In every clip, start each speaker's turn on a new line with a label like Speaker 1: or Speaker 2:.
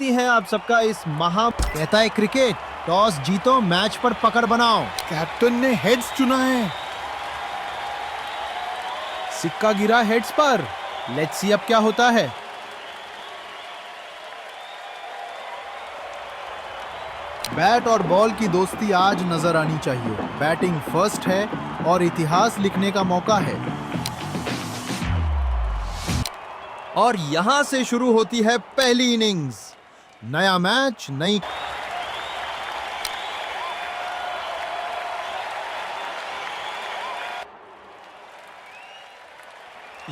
Speaker 1: करती हैं आप सबका इस कहता है क्रिकेट, टॉस जीतो, मैच पर पकड़ बनाओ।
Speaker 2: कैप्टन ने हेड्स चुना है।
Speaker 1: सिक्का गिरा हेड्स पर। लेट्स सी अब क्या होता है। बैट और बॉल की दोस्ती आज नजर आनी चाहिए। बैटिंग फर्स्ट है और इतिहास लिखने का मौका है। और यहां से शुरू होती है पहली इनिंग्स। नया मैच, नई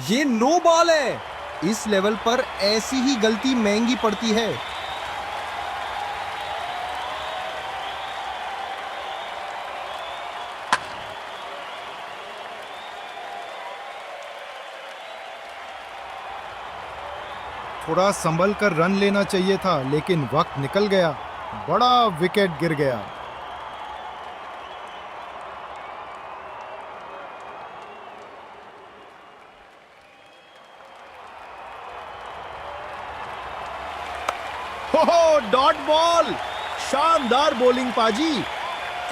Speaker 1: ये नो बॉल है। इस लेवल पर ऐसी ही गलती महंगी पड़ती है।
Speaker 2: थोड़ा संभल कर रन लेना चाहिए था, लेकिन वक्त निकल गया। बड़ा विकेट गिर गया।
Speaker 1: हो डॉट बॉल। शानदार बॉलिंग पाजी।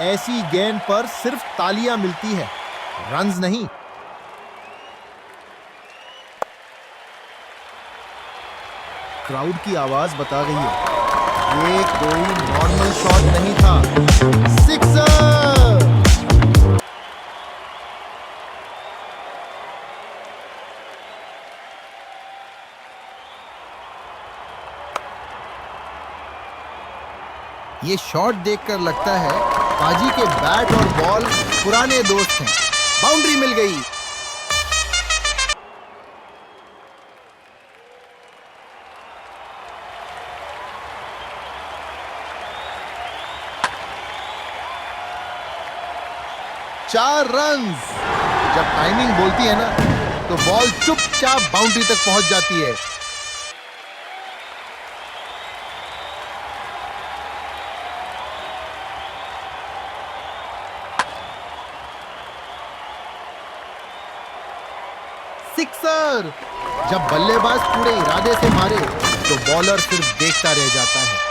Speaker 1: ऐसी गेंद पर सिर्फ तालियां मिलती है, रन्स नहीं। क्राउड की आवाज बता गई है ये कोई नॉर्मल शॉट नहीं था। सिक्सर। ये शॉट देखकर लगता है पाजी के बैट और बॉल पुराने दोस्त हैं। बाउंड्री मिल गई। चार रन्स। जब टाइमिंग बोलती है ना, तो बॉल चुपचाप बाउंड्री तक पहुंच जाती है। सिक्सर। जब बल्लेबाज पूरे इरादे से मारे, तो बॉलर सिर्फ देखता रह जाता है।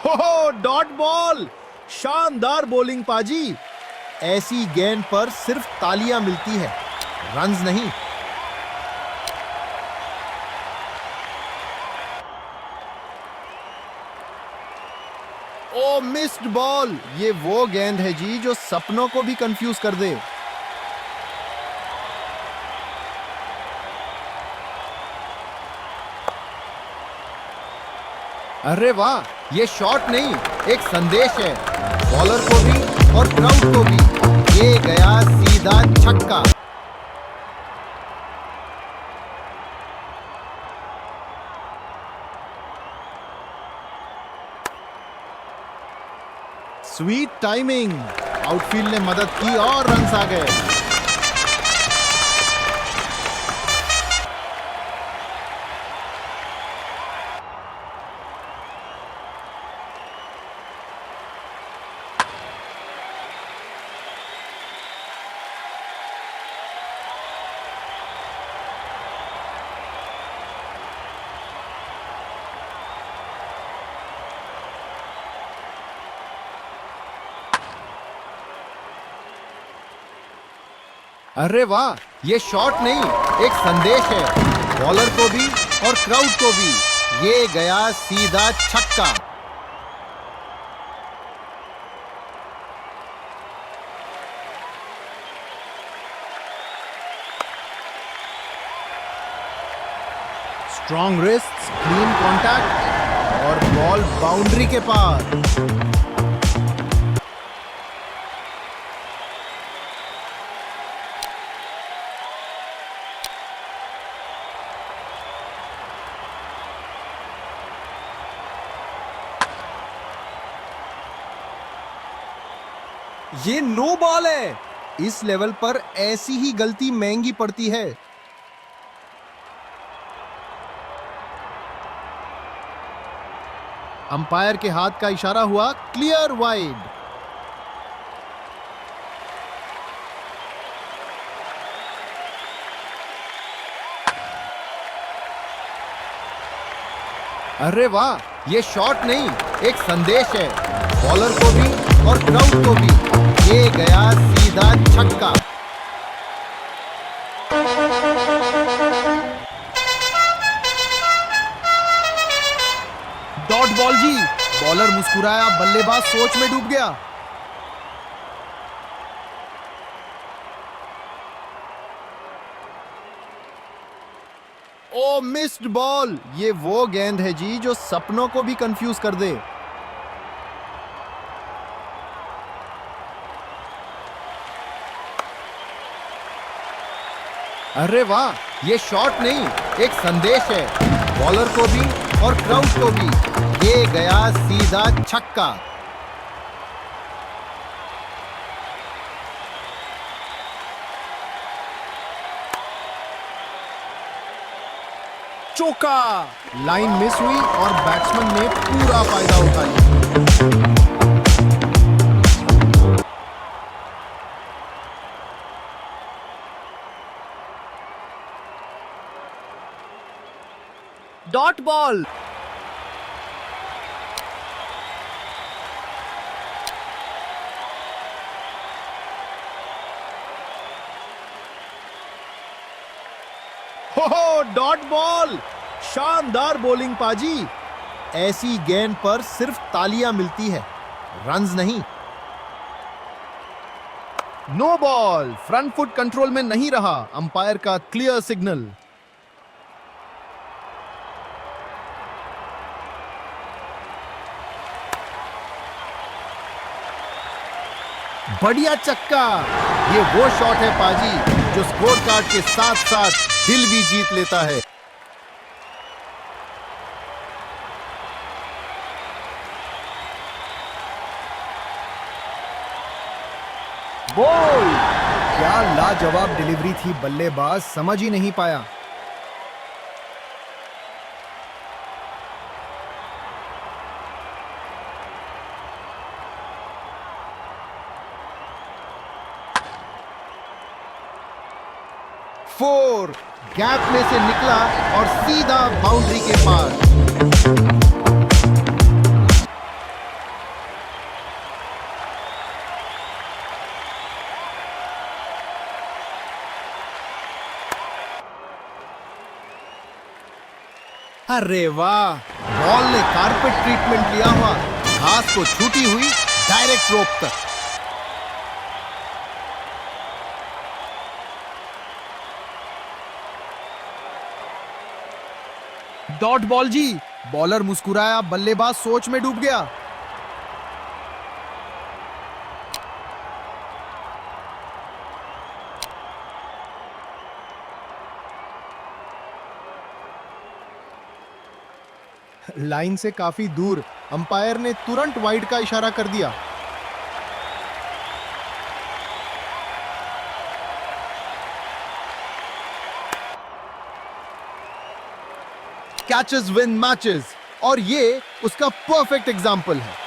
Speaker 1: हो डॉट बॉल। शानदार बॉलिंग पाजी। ऐसी गेंद पर सिर्फ तालियां मिलती है, रन्स नहीं। ओ मिस्ड बॉल। ये वो गेंद है जी जो सपनों को भी कंफ्यूज कर दे। अरे वाह, ये शॉट नहीं, एक संदेश है, बॉलर को भी और क्राउड को भी। ये गया सीधा छक्का। Sweet timing. आउटफील्ड ने मदद की और रन्स आ गए। अरे वाह, ये शॉट नहीं, एक संदेश है, बॉलर को भी और क्राउड को भी। ये गया सीधा छक्का। स्ट्रॉन्ग रिस्ट्स, क्लीन कॉन्टैक्ट और बॉल बाउंड्री के पार। ये नो बॉल है। इस लेवल पर ऐसी ही गलती महंगी पड़ती है। अंपायर के हाथ का इशारा हुआ, क्लियर वाइड। अरे वाह, ये शॉट नहीं, एक संदेश है, बॉलर को भी और क्राउड को भी। ये गया सीधा छक्का।
Speaker 2: डॉट बॉल जी। बॉलर मुस्कुराया, बल्लेबाज सोच में डूब गया।
Speaker 1: ओ मिस्ड बॉल। ये वो गेंद है जी जो सपनों को भी कंफ्यूज कर दे। अरे वाह, ये शॉट नहीं, एक संदेश है, बॉलर को भी और क्राउड को भी। ये गया सीधा छक्का।
Speaker 2: चौका। लाइन मिस हुई और बैट्समैन ने पूरा फायदा उठा लिया। Dot ball.
Speaker 1: हो डॉट बॉल। शानदार बॉलिंग पाजी। ऐसी गेंद पर सिर्फ तालियां मिलती है, रन्स नहीं।
Speaker 2: No ball. Front foot control में नहीं रहा। अंपायर का क्लियर सिग्नल।
Speaker 1: बढ़िया चक्का। ये वो शॉट है पाजी जो स्कोर कार्ड के साथ साथ दिल भी जीत लेता है।
Speaker 2: बॉल। क्या लाजवाब डिलीवरी थी, बल्लेबाज समझ ही नहीं पाया।
Speaker 1: फोर। गैप में से निकला और सीधा बाउंड्री के पार। अरे वाह, बॉल ने कारपेट ट्रीटमेंट लिया हुआ, घास को छूटी हुई डायरेक्ट रोप तक।
Speaker 2: डॉट बॉल जी। बॉलर मुस्कुराया, बल्लेबाज सोच में डूब गया। लाइन से काफी दूर। अंपायर ने तुरंत वाइड का इशारा कर दिया।
Speaker 1: कैचेस विन मैचेस, और ये उसका परफेक्ट एग्जाम्पल है।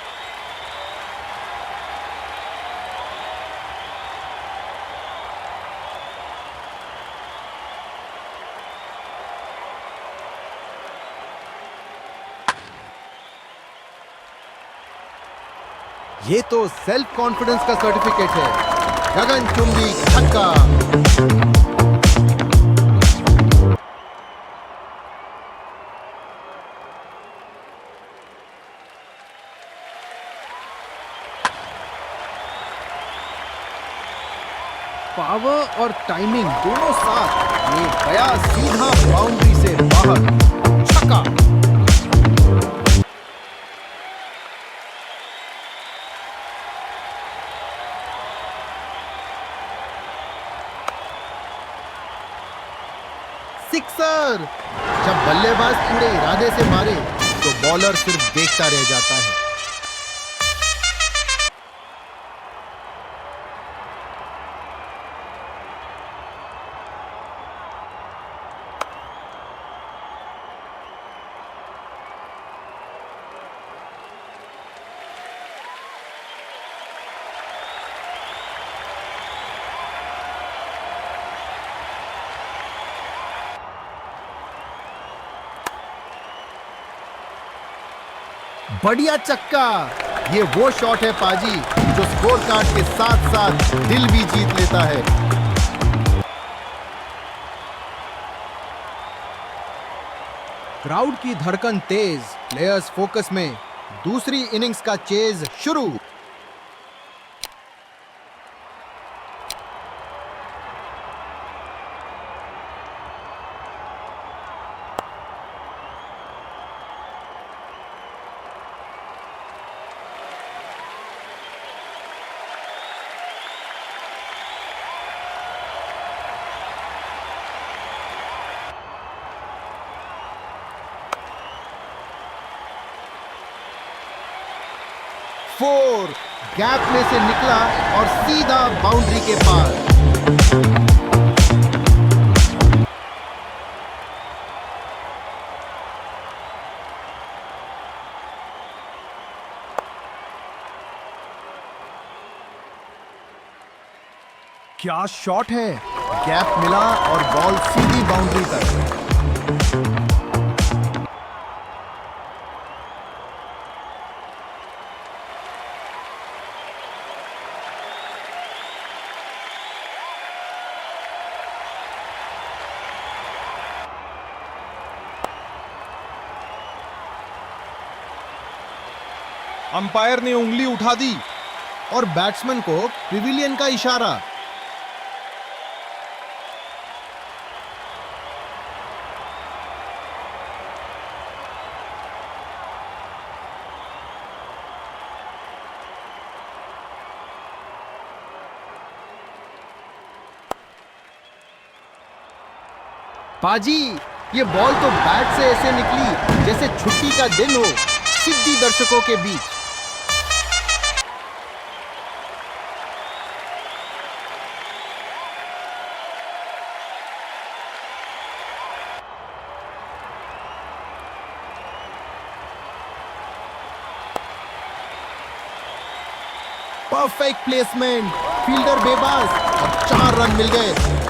Speaker 1: ये तो सेल्फ कॉन्फिडेंस का सर्टिफिकेट है। गगनचुंबी छक्का।
Speaker 2: पावर और टाइमिंग दोनों साथ। ये गया सीधा बाउंड्री से बाहर। छक्का।
Speaker 1: सिक्सर। जब बल्लेबाज पूरे इरादे से मारे तो बॉलर सिर्फ देखता रह जाता है। बढ़िया चक्का। ये वो शॉट है पाजी जो स्कोर कार्ड के साथ साथ दिल भी जीत लेता है। क्राउड की धड़कन तेज, प्लेयर्स फोकस में। दूसरी इनिंग्स का चेज शुरू। फोर, गैप में से निकला और सीधा बाउंड्री के पार। क्या शॉट है। गैप मिला और बॉल सीधी बाउंड्री तक।
Speaker 2: अंपायर ने उंगली उठा दी
Speaker 1: और बैट्समैन को पिविलियन का इशारा। पाजी, ये बॉल तो बैट से ऐसे निकली जैसे छुट्टी का दिन हो, सीधी दर्शकों के बीच। परफेक्ट प्लेसमेंट, फील्डर बेबास और 4 रन मिल गए।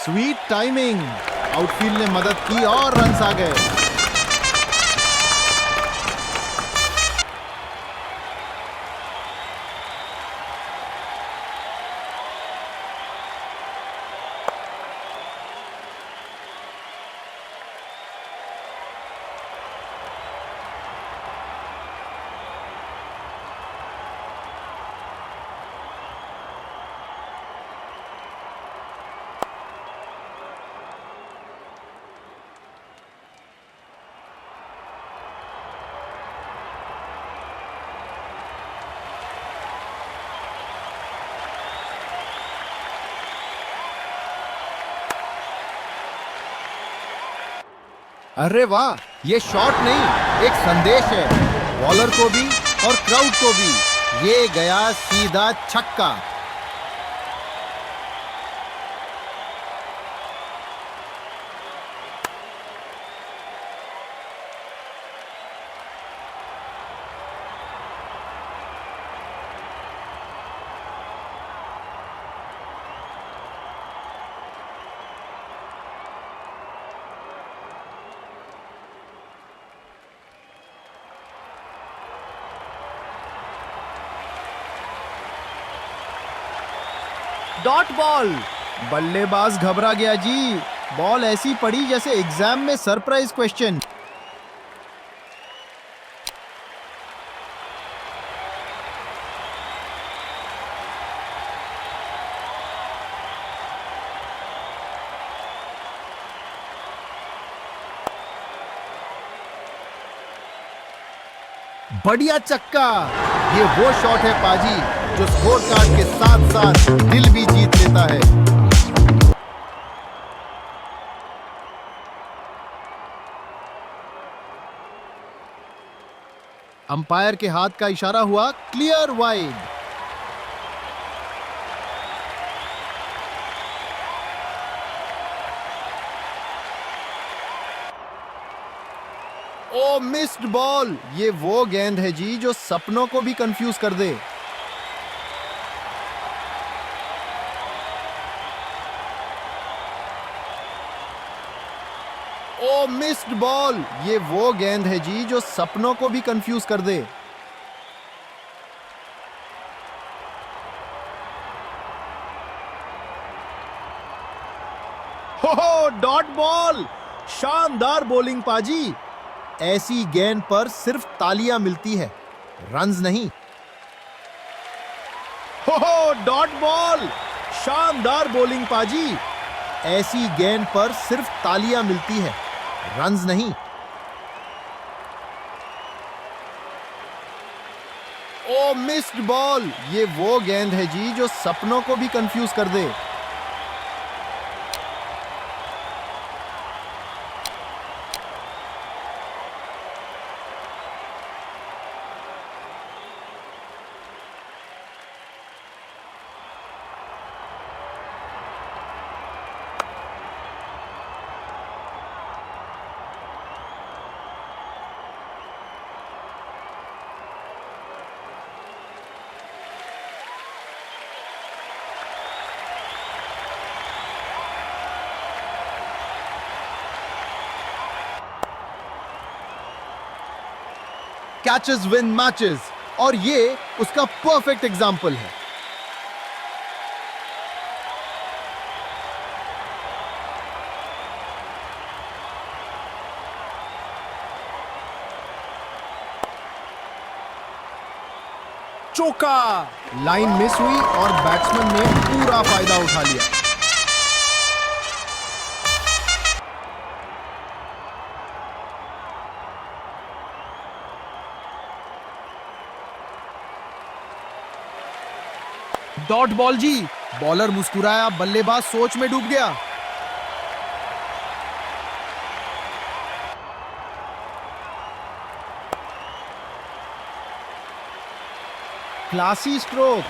Speaker 1: स्वीट टाइमिंग, आउटफील्ड ने मदद की और रन्स आ गए। अरे वाह, ये शॉट नहीं, एक संदेश है बॉलर को भी और क्राउड को भी। ये गया सीधा छक्का। Dot ball. बल्लेबाज घबरा गया जी, बॉल ऐसी पड़ी जैसे एग्जाम में सरप्राइज क्वेश्चन। बढ़िया चक्का। ये वो शॉट है पाजी जो स्कोर कार्ड के साथ साथ दिल भी जीत लेता है। अंपायर के हाथ का इशारा हुआ क्लियर वाइड। ओ मिस्ड बॉल, ये वो गेंद है जी जो सपनों को भी कंफ्यूज कर दे। ओ मिस्ड बॉल, ये वो गेंद है जी जो सपनों को भी कंफ्यूज कर दे। हो डॉट बॉल, शानदार बॉलिंग पाजी। ऐसी गेंद पर सिर्फ तालियां मिलती है, रन्स नहीं। हो डॉट बॉल, शानदार बॉलिंग पाजी। ऐसी गेंद पर सिर्फ तालियां मिलती है, रन्स नहीं। ओ मिस्ड बॉल, ये वो गेंद है जी जो सपनों को भी कंफ्यूज कर दे। कैचेस विन मैचेस, और ये उसका परफेक्ट एग्जाम्पल है।
Speaker 2: चौका, लाइन मिस हुई और बैट्समैन ने पूरा फायदा उठा लिया।
Speaker 1: डॉट बॉल जी, बॉलर मुस्कुराया, बल्लेबाज सोच में डूब गया। क्लासी स्ट्रोक,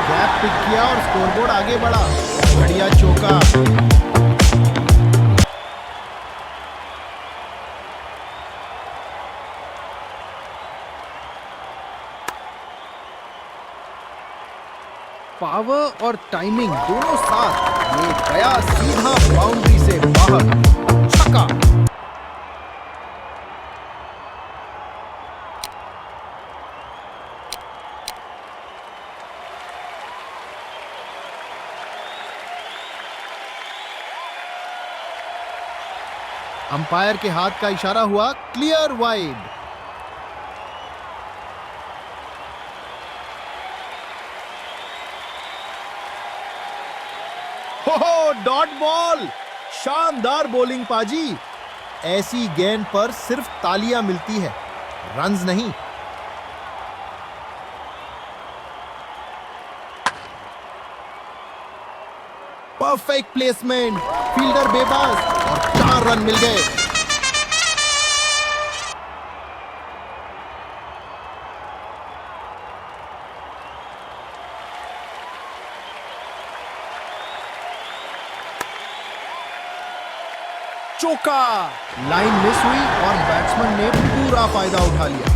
Speaker 1: गैप पिक किया और स्कोरबोर्ड आगे बढ़ा। बढ़िया चौका। पावर और टाइमिंग दोनों साथ, ये गया सीधा बाउंड्री से बाहर। छक्का। अंपायर के हाथ का इशारा हुआ क्लियर वाइड। हो डॉट बॉल, शानदार बॉलिंग पाजी। ऐसी गेंद पर सिर्फ तालियां मिलती है, रन्स नहीं। परफेक्ट प्लेसमेंट, फील्डर बेबस और 4 रन मिल गए।
Speaker 2: चौका, लाइन मिस हुई और बैट्समैन ने पूरा फायदा उठा लिया।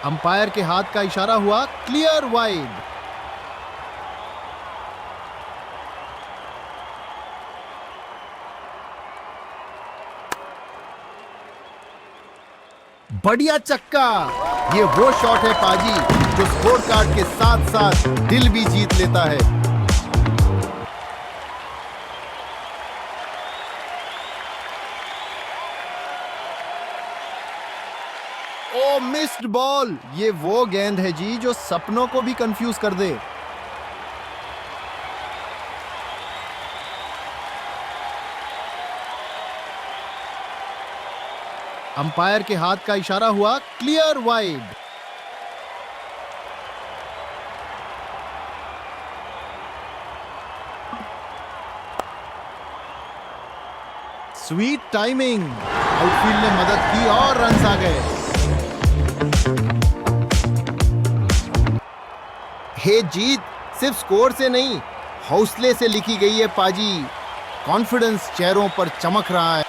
Speaker 1: अंपायर के हाथ का इशारा हुआ क्लियर वाइड। बढ़िया चक्का, ये वो शॉट है पाजी जो स्कोर कार्ड के साथ साथ दिल भी जीत लेता है। ओ मिस्ड बॉल, ये वो गेंद है जी जो सपनों को भी कंफ्यूज कर दे। अंपायर के हाथ का इशारा हुआ clear wide. Sweet timing, outfield ने मदद की और रन्स आ गए। हे जीत सिर्फ स्कोर से नहीं, हौसले से लिखी गई है पाजी। कॉन्फिडेंस चेहरों पर चमक रहा है।